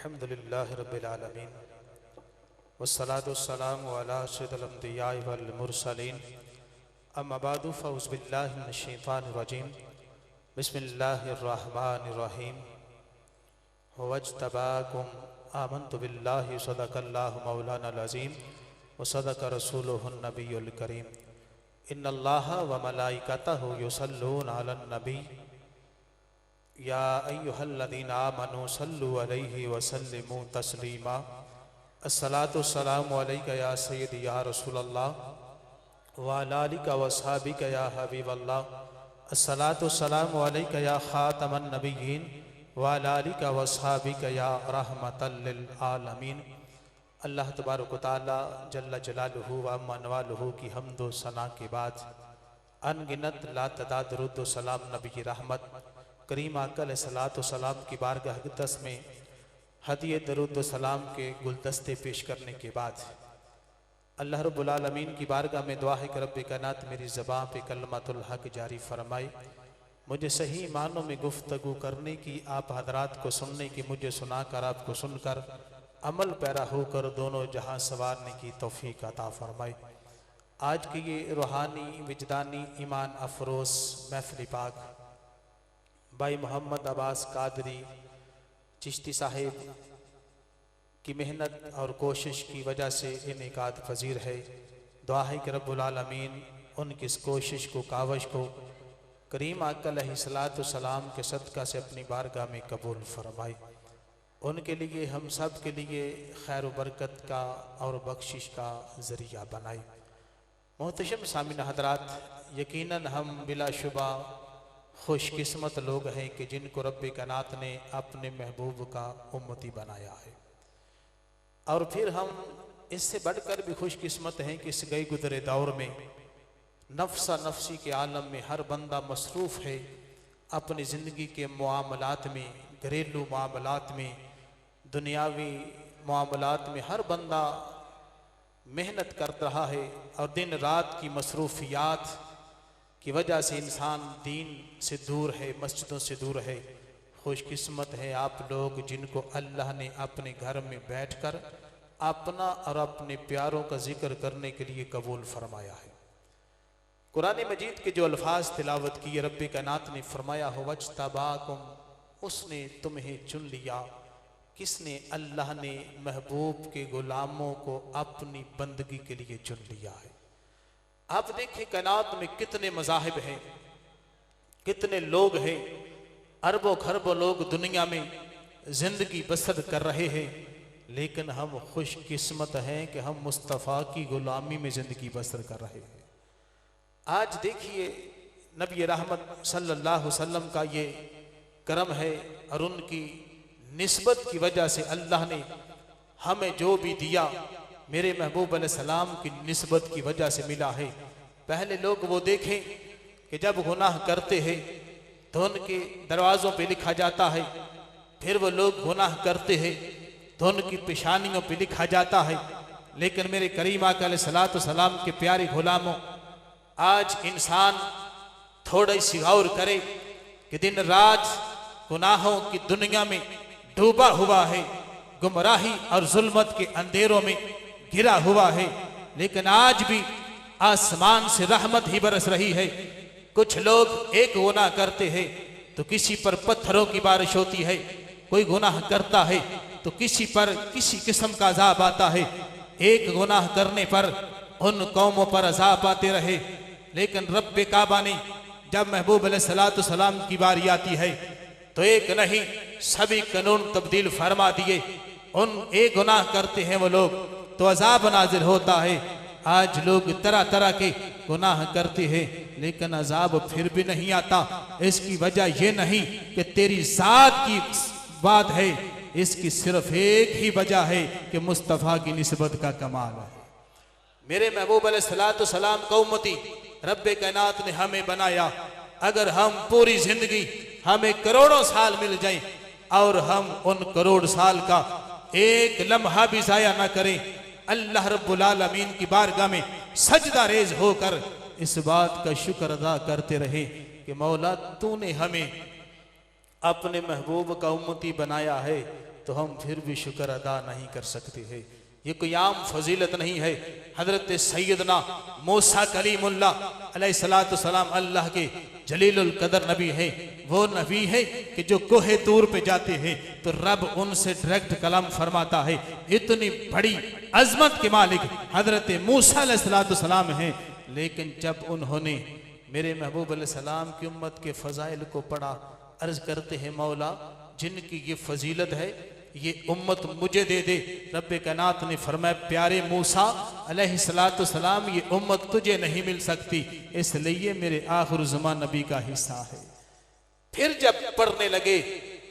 अल्हम्दुलिल्लाहि रब्बिल आलमीन वस्सलातु वस्सलामु अला अशरफिल अंबिया वल मुरसलीन अम्मा बादु फ़ऊज़ु बिल्लाहि मिनश शैतानिर रजीम बिस्मिल्लाहिर रहमानिर रहीम वज्तबाकुम आमन्तु बिल्लाहि सदक़ल्लाहु मौलानाल अज़ीम व सदक़ रसूलुहुन नबियुल करीम इन्नल्लाहा व मलाइकतहु युसल्लूना अलन नबी या अय्युहल्लज़ीना आमनू सल्लु अलैहि व सल्लिमू तस्लीमा अस्सलातु वस्सलामु अलैका या सय्यदी या रसूलल्लाह व अला आलिका व अस्हाबिका या हबीबल्लाह अस्सलातु वस्सलामु अलैका या खातमन नबिय्यीन व अला आलिका व अस्हाबिका या रहमतल लिल आलमीन। अल्लाह तबारक व तआला जल्ल जलालुहु व अम्मा नवालुहु की हम्द व सना के बाद अनगिनत लातदाद दुरूद व सलाम नबी रहमत करीम आका अलैहिस्सलातु वस्सलाम की बारगाह अक़दस में हदिये दरूद व सलाम के गुलदस्ते पेश करने के बाद अल्लाह रब्बुल आलमीन की बारगाह में दुआ है कि रब्बे कायनात मेरी ज़बान पे कलमतुल हक जारी फरमाए, मुझे सही मानों में गुफ्तगू करने की, आप हजरात को सुनने की, मुझे सुनाकर आपको सुनकर अमल पैरा होकर दोनों जहां सवारने की तौफीक अता फरमाए। आज की ये रूहानी विजदानी ईमान अफरोज़ महफिल पाक भाई मोहम्मद अब्बास कादरी चिश्ती साहिब की मेहनत और कोशिश की वजह से इनेकाद पजीर है। दुआ है कि रब्बुल आलमीन उनकी इस कोशिश को, कावश को करीम आका अलैहिस्सलातु वस्सलाम के सदका से अपनी बारगाह में कबूल फरमाए। उनके लिए, हम सब के लिए खैर व बरकत का और बख्शिश का ज़रिया बनाए। मोहतरम सामिन हज़रात, यकीनन हम बिलाशुबा खुशकिस्मत लोग हैं कि जिनको रब्बे कायनात ने अपने महबूब का उम्मती बनाया है, और फिर हम इससे बढ़कर भी खुशकिस्मत हैं कि इस गए गुजरे दौर में नफ्सा नफसी के आलम में हर बंदा मसरूफ़ है अपनी ज़िंदगी के मामलात में, घरेलू मामलात में, दुनियावी मामलात में हर बंदा मेहनत कर रहा है और दिन रात की मसरूफियात की वजह से इंसान दीन से दूर है, मस्जिदों से दूर है। खुशकिस्मत है आप लोग जिनको अल्लाह ने अपने घर में बैठकर अपना और अपने प्यारों का जिक्र करने के लिए कबूल फरमाया है। कुरान मजीद के जो अल्फाज तिलावत किए, रब्बे कायनात ने फरमाया हो वज्तबाकुम, उसने तुम्हें चुन लिया। किसने? अल्लाह ने महबूब के गुलामों को अपनी बंदगी के लिए चुन लिया है। आप देखें कायनात में कितने मज़ाहिब हैं, कितने लोग हैं, अरबों खरबों लोग दुनिया में जिंदगी बसर कर रहे हैं, लेकिन हम खुशकिस्मत हैं कि हम मुस्तफ़ा की गुलामी में जिंदगी बसर कर रहे हैं। आज देखिए नबी रहमत सल्लल्लाहु अलैहि वसल्लम का ये करम है और उनकी निस्बत की वजह से अल्लाह ने हमें जो भी दिया मेरे महबूब अलैहिस्सलाम की निस्बत की वजह से मिला है। पहले लोग वो देखें कि जब गुनाह करते हैं तो उनके दरवाज़ों पे लिखा जाता है, फिर वो लोग गुनाह करते हैं तो उनकी पेशानियों पे लिखा जाता है। लेकिन मेरे करीम आका अलैहिस्सलातु वस्सलाम के प्यारे गुलामों, आज इंसान थोड़ा सी गौर करे कि दिन रात गुनाहों की दुनिया में डूबा हुआ है, गुमराही और जुल्मत के अंधेरों में घिरा हुआ है, लेकिन आज भी आसमान से रहमत ही बरस रही है। कुछ लोग एक गुनाह करते हैं तो किसी पर पत्थरों की बारिश होती है, कोई गुनाह करता है तो किसी पर किसी किस्म का अजाब आता है। एक गुनाह करने पर उन कौमों पर अजाब आते रहे, लेकिन रब्बे काबा ने जब महबूब अलैहिस्सलातु वस्सलाम की बारी आती है तो एक नहीं सभी कानून तब्दील फरमा दिए। उन एक गुनाह करते हैं वो लोग तो अजाब नाजिल होता है। आज लोग तरह तरह के गुनाह करते हैं लेकिन अजाब फिर भी नहीं आता। इसकी वजह यह नहीं कि तेरी जात की बात है, इसकी सिर्फ एक ही वजह है कि मुस्तफ़ा की निस्बत का कमाल है। मेरे महबूब अलैहिस्सलातु वस्सलाम का उम्मती रब्बे कायनात ने हमें बनाया। अगर हम पूरी जिंदगी, हमें करोड़ों साल मिल जाएं और हम उन करोड़ साल का एक लम्हा भी जाया ना करें, अल्लाह रब्बुल आलमीन की बारगाह में सजदा रेज होकर इस बात का शुक्र अदा करते रहे कि मौला तूने हमें अपने महबूब का उम्मती बनाया है, तो हम फिर भी शुक्र अदा नहीं कर सकते हैं। ये कोई आम फजीलत नहीं है। हजरत सैयदना मूसा कलीमुल्लाह अलैहिस्सलाम अल्लाह के जलीलुल कदर नबी है। वो नबी है कि जो कोहे तूर पे जाते हैं तो रब उनसे डायरेक्ट कलाम फरमाता है। इतनी बड़ी अजमत के मालिक हजरत मूसा अलैहिस्सलाम हैं। लेकिन जब उन्होंने मेरे महबूब अलैहिस्सलाम की उम्मत के फजाइल को पढ़ा, अर्ज करते हैं मौला जिनकी ये फजीलत है ये उम्मत मुझे दे दे। रब्बे कायनात ने फरमाया प्यारे मूसा अलैहिस्सलाम ये उम्मत तुझे नहीं मिल सकती, इसलिए मेरे आखिर ज़मान नबी का हिस्सा है। फिर जब पढ़ने लगे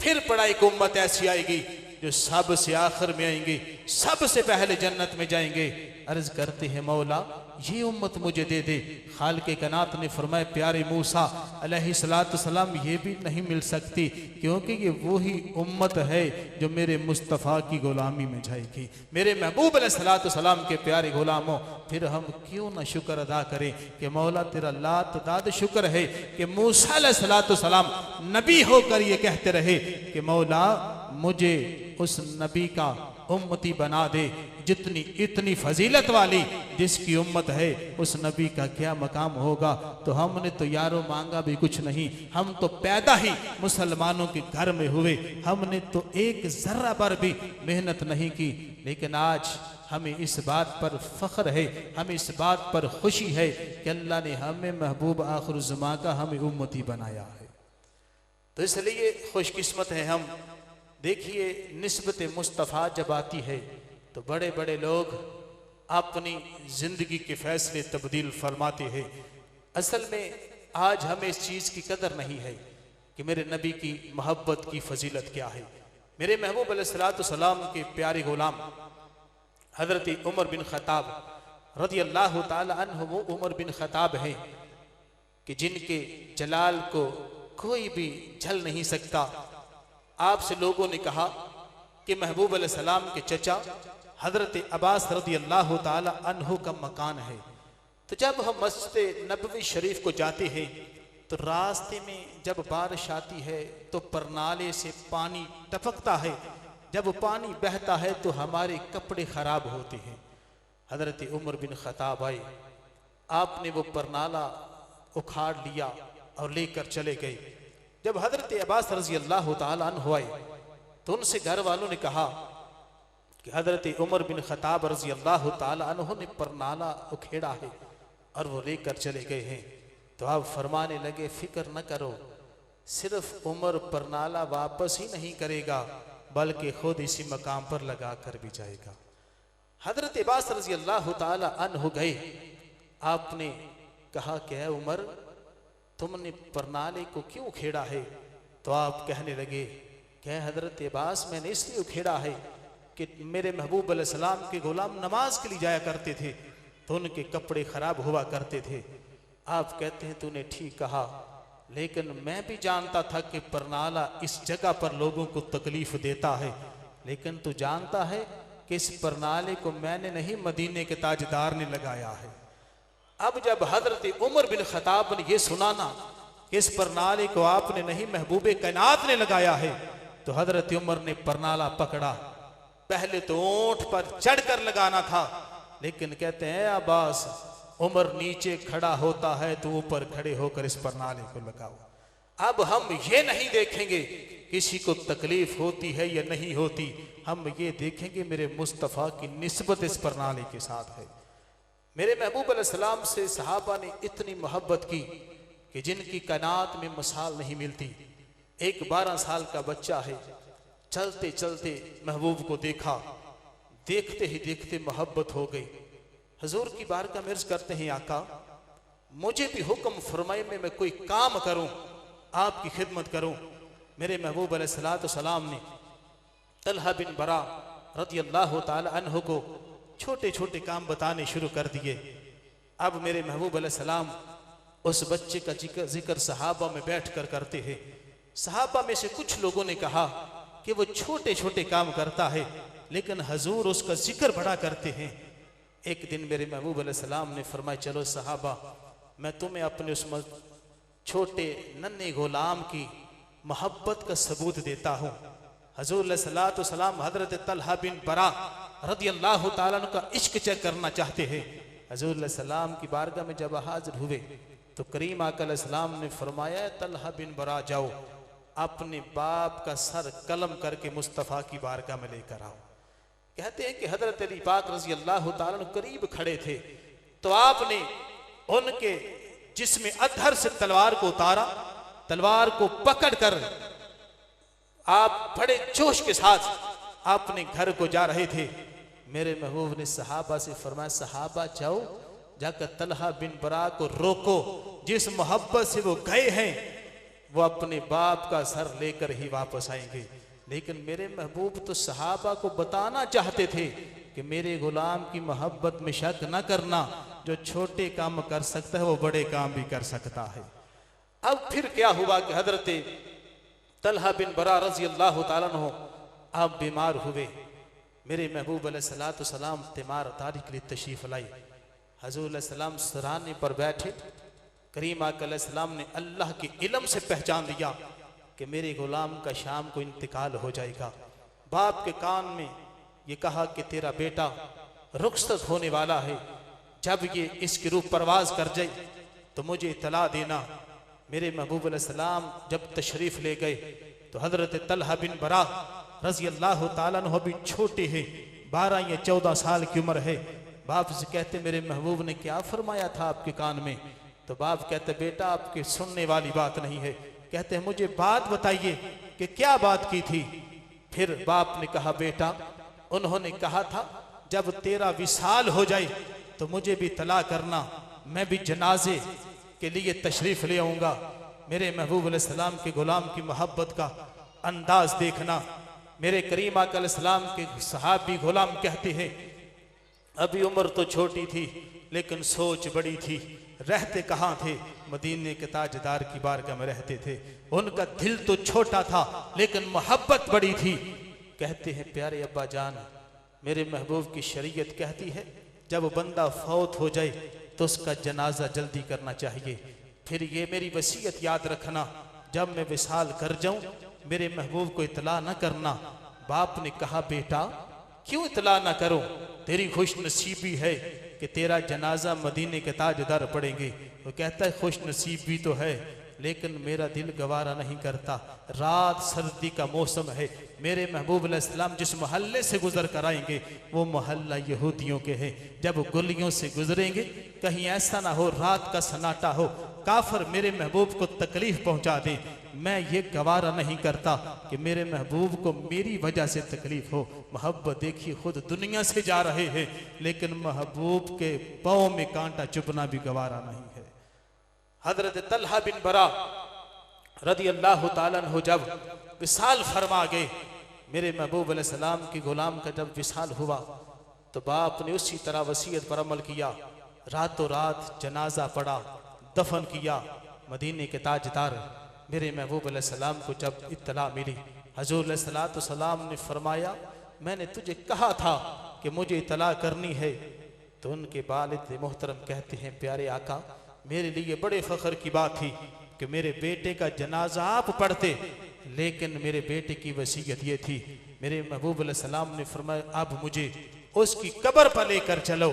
फिर पढ़ा एक उम्मत ऐसी आएगी जो सबसे आखिर में आएंगे, सबसे पहले जन्नत में जाएंगे। अर्ज करते हैं मौला ये उम्मत मुझे दे दे। खालिक़े कायनात ने फरमाया प्यारे मूसा अलैहिस्सलाम ये भी नहीं मिल सकती, क्योंकि ये वही उम्मत है जो मेरे मुस्तफ़ा की गुलामी में जाएगी। मेरे महबूब अलैहिस्सलाम के प्यारे गुलामों, फिर हम क्यों ना शुक्र अदा करें कि मौला तेरा लातदाद शुक्र है कि मूसा अलैहिस्सलाम नबी होकर ये कहते रहे कि मौला मुझे उस नबी का उम्मती बना दे। जितनी इतनी फजीलत वाली जिसकी उम्मत है उस नबी का क्या मकाम होगा। तो हमने तो यारों मांगा भी कुछ नहीं, हम तो पैदा ही मुसलमानों के घर में हुए, हमने तो एक जर्रा पर भी मेहनत नहीं की। लेकिन आज हमें इस बात पर फख्र है, हमें इस बात पर खुशी है कि अल्लाह ने हमें महबूब आखिर ज़मां का हमें उम्मती बनाया है। तो इसलिए खुशकिस्मत है हम। देखिए निस्बत मुस्तफ़ा जब आती है तो बड़े बड़े लोग अपनी ज़िंदगी के फैसले तब्दील फरमाते हैं। असल में आज हमें इस चीज़ की कदर नहीं है कि मेरे नबी की मोहब्बत की फजीलत क्या है। मेरे महबूब अलैहिस्सलाम के प्यारे गुलाम हज़रत उमर बिन ख़त्ताब रज़ियल्लाहु ताला अन्हु वो उमर बिन ख़त्ताब हैं कि जिनके जलाल को कोई भी झल नहीं सकता। आपसे लोगों ने कहा कि महबूब अलैहिस्सलाम के चचा हजरत अब्बास रज़ियल्लाहु ताला अन्हु का मकान है। तो जब हम मस्जिद नबवी शरीफ को जाते हैं तो रास्ते में जब बारिश आती है तो परनाले से पानी टपकता है, जब पानी बहता है तो हमारे कपड़े खराब होते हैं। हजरत उमर बिन ख़त्ताब आए, आपने वो परनाला उखाड़ लिया और लेकर चले गए। जब हजरत अब्बास रज़ियल्लाहु ताला अन्हु आए तो उनसे घर वालों ने कहा कि हजरत उमर बिन ख़त्ताब रज़ियल्लाहु ताला अन्हु ने परनाला उखेड़ा है और वो लेकर चले गए हैं। तो आप फरमाने लगे फिक्र न करो, सिर्फ उमर परनाला वापस ही नहीं करेगा बल्कि खुद इसी मकाम पर लगा कर भी जाएगा। हजरत अब्बास रज़ियल्लाहु ताला अन्हु गए, आपने कहा कि है उमर तुमने परनाले को क्यों उखेड़ा है? तो आप कहने लगे कि हजरत अब्बास मैंने इसलिए उखेड़ा है कि मेरे महबूब अलैहिस्सलाम के गुलाम नमाज के लिए जाया करते थे तो उनके कपड़े खराब हुआ करते थे। आप कहते हैं तूने ठीक कहा, लेकिन मैं भी जानता था कि परनाला इस जगह पर लोगों को तकलीफ देता है, लेकिन तू जानता है कि इस परनाले को मैंने नहीं मदीने के ताजदार ने लगाया है। अब जब हजरत उमर बिन ख़त्ताब ने यह सुना ना कि इस परनाले को आपने नहीं महबूबे कायनात ने लगाया है, तो हजरत उमर ने परनाला पकड़ा। पहले तो ऊंट पर चढ़कर लगाना था, लेकिन कहते हैं अब्बास उमर नीचे खड़ा होता है तो ऊपर खड़े होकर इस परनाले को लगाओ। अब हम ये नहीं देखेंगे किसी को तकलीफ होती है या नहीं होती, हम ये देखेंगे मेरे मुस्तफ़ा की निस्बत इस परनाले के साथ है। मेरे महबूब अलैहिस्सलाम से सहाबा ने इतनी मोहब्बत की कि जिनकी कायनात में मिसाल नहीं मिलती। एक 12 साल का बच्चा है, चलते चलते महबूब को देखा, देखते ही देखते मोहब्बत हो गई। हजूर की बारगाह में अर्ज करते हैं आका मुझे भी हुक्म फरमाए में मैं कोई काम करूं, आपकी खिदमत करूं। मेरे महबूब अलैहिस्सलाम ने तलहा बिन बरा रज़ियल्लाहु ताला अन्हु को छोटे छोटे काम बताने शुरू कर दिए। अब मेरे महबूब अलैहिस्सलाम उस बच्चे का जिक्र सहाबा में बैठकर करते हैं। सहाबा में से कुछ लोगों ने कहा कि वो छोटे छोटे काम करता है, लेकिन हजूर उसका जिक्र बड़ा करते हैं। एक दिन मेरे महबूब अलैहिस्सलाम ने फरमाया चलो सहाबा मैं तुम्हें अपने उस छोटे नन्हे गुलाम की मोहब्बत का सबूत देता हूँ। हजूर सलाम हजरत तलहा बिन बरा रदी अल्लाह ताला अन्हु का इश्क चेक करना चाहते हैं। हजूर सलाम की बारगाह में जब हाजिर हुए तो करीम आका अलैहिस्सलाम ने फरमाया, तलहा बिन बरा जाओ अपने बाप का सर कलम करके मुस्तफ़ा की बारगाह में लेकर आओ। कहते हैं कि हजरत अली पाक रजी अल्लाह ताला अन्हु करीब खड़े थे तो आपने उनके जिस्म अधर से तलवार को उतारा, तलवार को पकड़कर आप बड़े जोश के साथ अपने घर को जा रहे थे। मेरे महबूब ने सहाबा से फरमाया, सहाबा जाओ जाकर तलहा बिन बरा को रोको, जिस मोहब्बत से वो गए हैं वो अपने बाप का सर लेकर ही वापस आएंगे। लेकिन मेरे महबूब तो सहाबा को बताना चाहते थे कि मेरे गुलाम की मोहब्बत में शक न करना, जो छोटे काम कर सकता है वो बड़े काम भी कर सकता है। अब फिर क्या हुआ कि हजरत तलहा बिन बरा रजी अल्लाह ताला अन्हु आप बीमार हुए। मेरे महबूब अलैहिस्सलाम तीमारदारी के लिए तशरीफ लाई। हजूर सलाम सराहने पर बैठे। करीम आका अलैहिस्सलाम ने अल्लाह के इल्म से पहचान लिया कि मेरे गुलाम का शाम को इंतकाल हो जाएगा। बाप के कान में ये कहा कि तेरा बेटा रुखसत होने वाला है, जब ये इसकी रूह परवाज कर जाए तो मुझे इतला देना। मेरे महबूब अलैहिस्सलाम जब तशरीफ ले गए तो हजरत तलहा बिन बरा रजी अल्लाह ताला अन्हु भी छोटे हैं, 12 या 14 साल की उम्र है। बाप से कहते, मेरे महबूब ने क्या फरमाया था आपके कान में? तो बाप कहते, बेटा आपके सुनने वाली बात नहीं है। कहते हैं, मुझे बात बताइए कि क्या बात की थी। फिर बाप ने कहा, बेटा उन्होंने कहा था जब तेरा विसाल हो जाए तो मुझे भी तला करना, मैं भी जनाजे के लिए तशरीफ ले आऊंगा। मेरे महबूब अलैहिस्सलाम के गुलाम की मोहब्बत का अंदाज देखना। मेरे करीम आका अलैहिस्सलाम के सहाबी गुलाम कहते हैं, अभी उम्र तो छोटी थी लेकिन सोच बड़ी थी। रहते कहाँ थे? मदीने के ताजदार की बारगाह में रहते थे। उनका दिल तो छोटा था लेकिन मोहब्बत बड़ी थी। कहते हैं, प्यारे अब्बा जान, मेरे महबूब की शरीयत कहती है जब बंदा फौत हो जाए तो उसका जनाजा जल्दी करना चाहिए। फिर ये मेरी वसीयत याद रखना, जब मैं विसाल कर जाऊं मेरे महबूब को इतला न करना। बाप ने कहा, बेटा क्यों इतला न करो? तेरी खुश नसीबी है कि तेरा जनाजा मदीने के ताजदार पड़ेंगे। वो कहता है, खुश नसीब भी तो है लेकिन मेरा दिल गवारा नहीं करता। रात सर्दी का मौसम है, मेरे महबूब अलैहिस्सलाम जिस मोहल्ले से गुजर कर आएंगे वो मोहल्ला यहूदियों के हैं। जब गलियों से गुजरेंगे कहीं ऐसा ना हो रात का सन्नाटा हो, काफिर मेरे महबूब को तकलीफ पहुंचा दे। मैं ये गवारा नहीं करता कि मेरे महबूब को मेरी वजह से तकलीफ हो। मोहब्बत देखिए, खुद दुनिया से जा रहे हैं लेकिन महबूब के पाँव में कांटा चुभना भी गवारा नहीं है। हजरत तलहा बिन बरा रदी अल्लाह ताला अन्हु जब विसाल फरमा गए, मेरे महबूब अलैहिस्सलाम के गुलाम का जब विसाल हुआ तो बाप ने उसी तरह वसीयत पर अमल किया। रातों रात जनाजा पड़ा, दफन किया। मदीने के ताजदार मेरे महबूब अलैहिस्सलाम को जब इत्तला मिली, हजूर अलैहिस्सलाम ने फरमाया, मैंने तुझे कहा था कि मुझे इत्तला करनी है। तो उनके वालिद मोहतरम कहते हैं, प्यारे आका, मेरे लिए बड़े फख्र की बात थी कि मेरे बेटे का जनाजा आप पढ़ते, लेकिन मेरे बेटे की वसीयत ये थी। मेरे महबूब अलैहिस्सलाम ने फरमाया, अब मुझे उसकी कब्र पर लेकर चलो।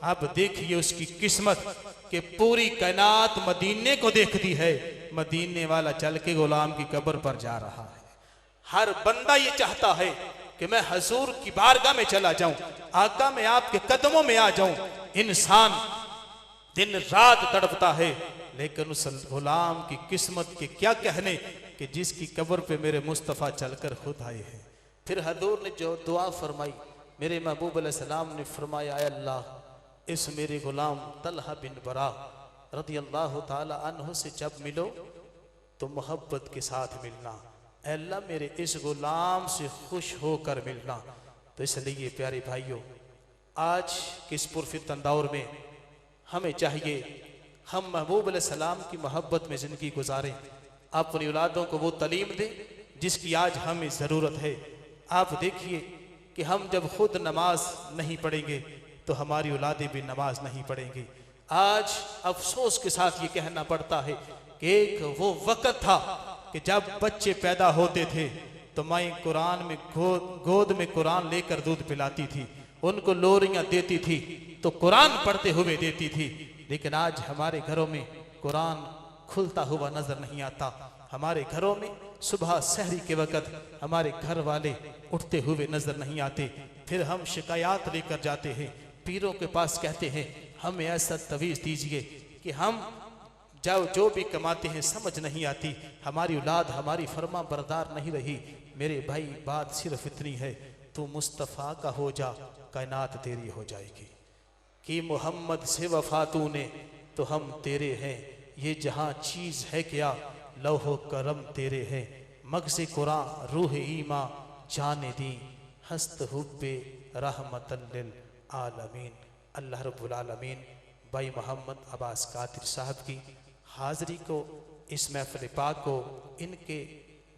अब देखिए उसकी किस्मत कि पूरी कायनात मदीने को देखती है, मदीने वाला चल के गुलाम की कब्र पर जा रहा है। हर बंदा ये चाहता है कि मैं हजूर की बारगाह में चला जाऊं, आका मैं आपके कदमों में आ जाऊं। इंसान दिन रात तड़पता है लेकिन उस गुलाम की किस्मत के क्या कहने कि जिसकी कब्र पे मेरे मुस्तफ़ा चलकर खुद आए हैं। फिर हजूर ने जो दुआ फरमाई, मेरे महबूब अलैहिस्सलाम ने फरमाया, ऐ अल्लाह, इस मेरे गुलाम तलहा बिन बरा रदी अल्लाह ताला अन्हु से जब मिलो तो मोहब्बत के साथ मिलना। ऐ अल्लाह, मेरे इस गुलाम से खुश होकर मिलना। तो इसलिए प्यारे भाइयों, आज के इस पुरफितन दौर में हमें चाहिए हम महबूब अलैहिस्सलाम की मोहब्बत में ज़िंदगी गुजारें, अपनी औलादों को वो तालीम दें जिसकी आज हमें ज़रूरत है। आप देखिए कि हम जब खुद नमाज नहीं पढ़ेंगे तो हमारी औलादें भी नमाज नहीं पढ़ेंगी। आज अफसोस के साथ ये कहना पड़ता है कि एक वो वक़्त था कि जब बच्चे पैदा होते थे तो माएँ कुरान में गोद में कुरान लेकर दूध पिलाती थी, उनको लोरियां देती थी तो कुरान पढ़ते हुए देती थी। लेकिन आज हमारे घरों में कुरान खुलता हुआ नजर नहीं आता। हमारे घरों में सुबह सहरी के वक़्त हमारे घर वाले उठते हुए नजर नहीं आते। फिर हम शिकायत लेकर जाते हैं पीरों के पास, कहते हैं हमें ऐसा तवीज़ दीजिए कि हम जो भी कमाते हैं समझ नहीं आती, हमारी औलाद हमारी फर्मा बरदार नहीं रही। मेरे भाई बात सिर्फ इतनी है, तू मुस्तफ़ा का हो जा, कायनात तेरी हो जाएगी। कि मोहम्मद से वफा तूने तो हम तेरे हैं, ये जहां चीज़ है क्या लौहो करम तेरे हैं। मग़ज़ कुरान रूह ईमा जाने दी, हस्त हुब्बे रहमतल लिल आलमीन। अल्लाह रब्बुल आलमीन भाई मोहम्मद अब्बास कादिर साहब की हाज़री को, इस महफ़िल पाक को, इनके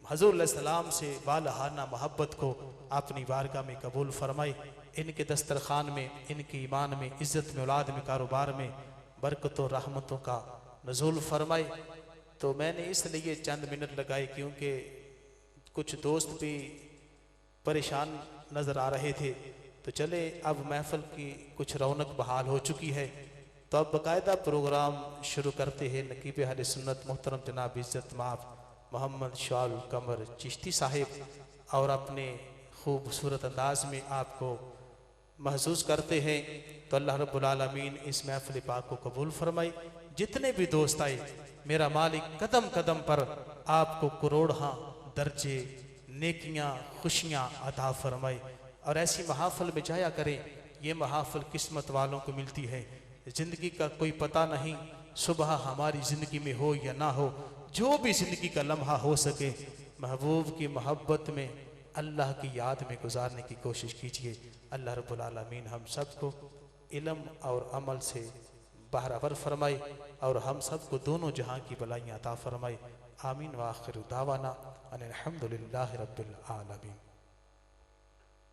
हज़ूर सलाम से वालहाना मोहब्बत को अपनी बारगाह में कबूल फरमाए। इनके दस्तरखान में, इनके ईमान में, इज़्ज़त में, औलाद में, कारोबार में बरकतों रहमतों का नज़ूल फरमाए। तो मैंने इसलिए चंद मिनट लगाए क्योंकि कुछ दोस्त भी परेशान नज़र आ रहे थे। तो चले अब महफ़िल की कुछ रौनक बहाल हो चुकी है, तो अब बाकायदा प्रोग्राम शुरू करते हैं। नकीब अहले सुन्नत मोहतरम जनाब इज़्ज़त माफ़ मोहम्मद शाल कमर चिश्ती साहिब और अपने खूबसूरत अंदाज में आपको महसूस करते हैं। तो अल्लाह रब्बुल आलमीन इस महफ़िल पाक को कबूल फरमाए। जितने भी दोस्त आए, मेरा मालिक कदम कदम पर आपको करोड़ों दर्जे नेकियां खुशियां अता फरमाए और ऐसी महाफिल में जाया करें। ये महाफिल किस्मत वालों को मिलती है। ज़िंदगी का कोई पता नहीं, सुबह हमारी ज़िंदगी में हो या ना हो, जो भी ज़िंदगी का लम्हा हो सके महबूब की मोहब्बत में, अल्लाह की याद में गुजारने की कोशिश कीजिए। अल्लाह रब्बुल आलमीन हम सबको इल्म और अमल से बहरावर फरमाए और हम सबको दोनों जहां की भलाइयाँ अता फरमाए। आमीन व आखिर दावाना अनिल हम्दुलिल्लाहि रब्बिल आलमीन।